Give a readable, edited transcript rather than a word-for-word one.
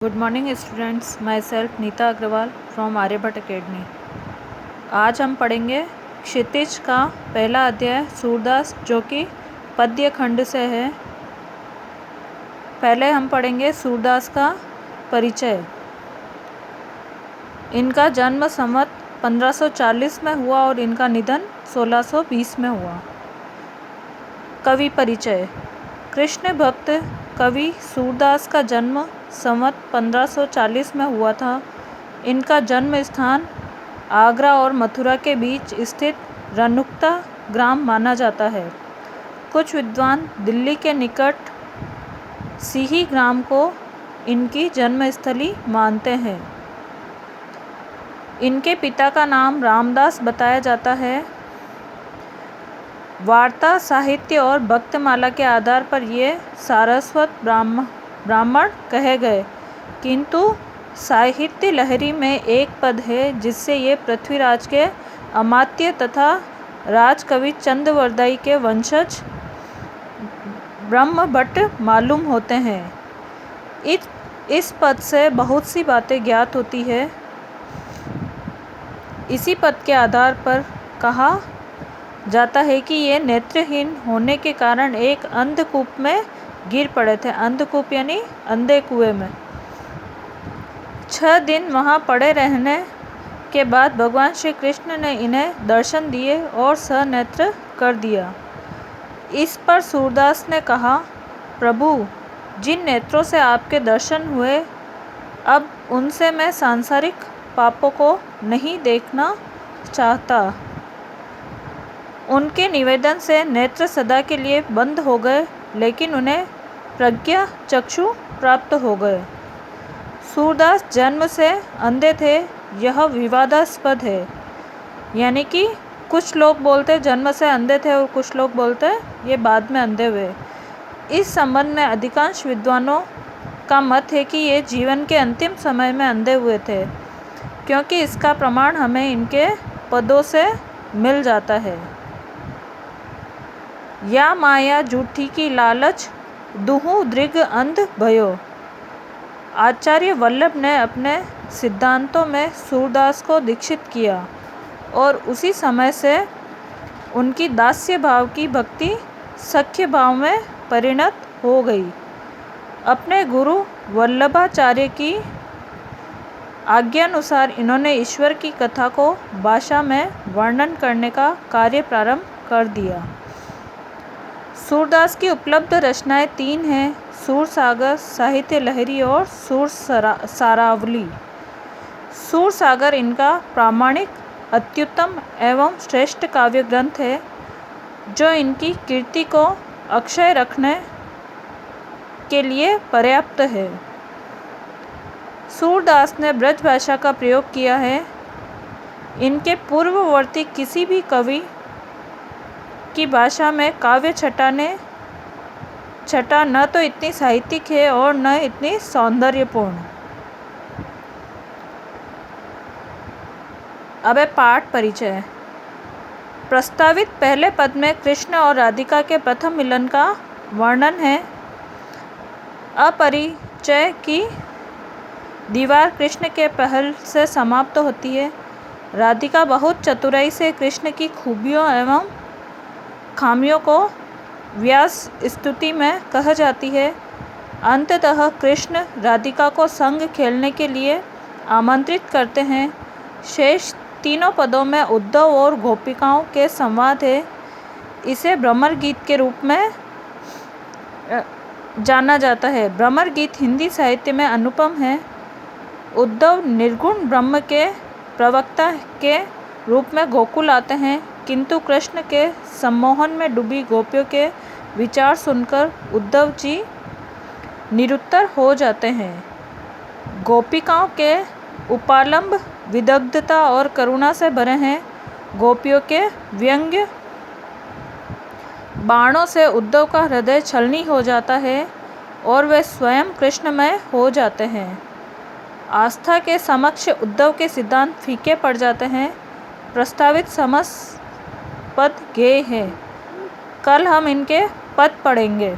Good morning students, myself Neeta Agrawal from Aryabhatta academy. आज हम पढ़ेंगे क्षितिज का पहला अध्याय सूरदास, जो कि पद्य खंड से है। पहले हम पढ़ेंगे सूरदास का परिचय। इनका जन्म संवत 1540 में हुआ और इनका निधन 1620 में हुआ। कवि परिचय। कृष्ण भक्त कवि सूरदास का जन्म संवत 1540 में हुआ था। इनका जन्म स्थान आगरा और मथुरा के बीच स्थित रनुक्ता ग्राम माना जाता है। कुछ विद्वान दिल्ली के निकट सिही ग्राम को इनकी जन्मस्थली मानते हैं। इनके पिता का नाम रामदास बताया जाता है। वार्ता, साहित्य और भक्तमाला के आधार पर ये सारस्वत ब्राह्मण कहे गए, किंतु साहित्य लहरी में एक पद है जिससे ये पृथ्वीराज के अमात्य तथा राजकवि चंद्रवरदाई के वंशज ब्रह्मभट्ट मालूम होते हैं। इस पद से बहुत सी बातें ज्ञात होती है। इसी पद के आधार पर कहा जाता है कि ये नेत्रहीन होने के कारण एक अंधकूप में गिर पड़े थे। अंधकूप यानी अंधे कुएं में। 6 दिन वहाँ पड़े रहने के बाद भगवान श्री कृष्ण ने इन्हें दर्शन दिए और सनेत्र कर दिया। इस पर सूरदास ने कहा, प्रभु, जिन नेत्रों से आपके दर्शन हुए, अब उनसे मैं सांसारिक पापों को नहीं देखना चाहता। उनके निवेदन से नेत्र सदा के लिए बंद हो गए, लेकिन उन्हें प्रज्ञा चक्षु प्राप्त हो गए। सूरदास जन्म से अंधे थे, यह विवादास्पद है। यानी कि कुछ लोग बोलते जन्म से अंधे थे और कुछ लोग बोलते ये बाद में अंधे हुए। इस संबंध में अधिकांश विद्वानों का मत है कि ये जीवन के अंतिम समय में अंधे हुए थे, क्योंकि इसका प्रमाण हमें इनके पदों से मिल जाता है। या माया झूठी की लालच, दुहु दृग अंध भयो। आचार्य वल्लभ ने अपने सिद्धांतों में सूरदास को दीक्षित किया और उसी समय से उनकी दास्य भाव की भक्ति सख्य भाव में परिणत हो गई। अपने गुरु वल्लभाचार्य की आज्ञानुसार इन्होंने ईश्वर की कथा को भाषा में वर्णन करने का कार्य प्रारंभ कर दिया। सूरदास की उपलब्ध रचनाएं 3 हैं: सूरसागर, साहित्य लहरी और सारावली। सूरसागर इनका प्रामाणिक, अत्युत्तम एवं श्रेष्ठ काव्य ग्रंथ है, जो इनकी कीर्ति को अक्षय रखने के लिए पर्याप्त है। सूरदास ने ब्रज भाषा का प्रयोग किया है। इनके पूर्ववर्ती किसी भी कवि की भाषा में काव्य छटा न तो इतनी साहित्यिक है और न इतनी सौंदर्यपूर्ण। अब है पाठ परिचय। प्रस्तावित पहले पद में कृष्ण और राधिका के प्रथम मिलन का वर्णन है। अपरिचय की दीवार कृष्ण के पहल से समाप्त होती है। राधिका बहुत चतुराई से कृष्ण की खूबियों एवं खामियों को व्यास स्तुति में कह जाती है। अंततः कृष्ण राधिका को संग खेलने के लिए आमंत्रित करते हैं। शेष तीनों पदों में उद्धव और गोपिकाओं के संवाद है। इसे भ्रमर गीत के रूप में जाना जाता है। भ्रमर गीत हिंदी साहित्य में अनुपम है। उद्धव निर्गुण ब्रह्म के प्रवक्ता के रूप में गोकुल आते हैं, किंतु कृष्ण के सम्मोहन में डूबी गोपियों के विचार सुनकर उद्धव जी निरुत्तर हो जाते हैं। गोपिकाओं के उपालंब विदग्धता और करुणा से भरे हैं। गोपियों के व्यंग्य बाणों से उद्धव का हृदय छलनी हो जाता है और वे स्वयं कृष्णमय हो जाते हैं। आस्था के समक्ष उद्धव के सिद्धांत फीके पड़ जाते हैं। प्रस्तावित समस्त पद गेय हैं। कल हम इनके पद पढ़ेंगे।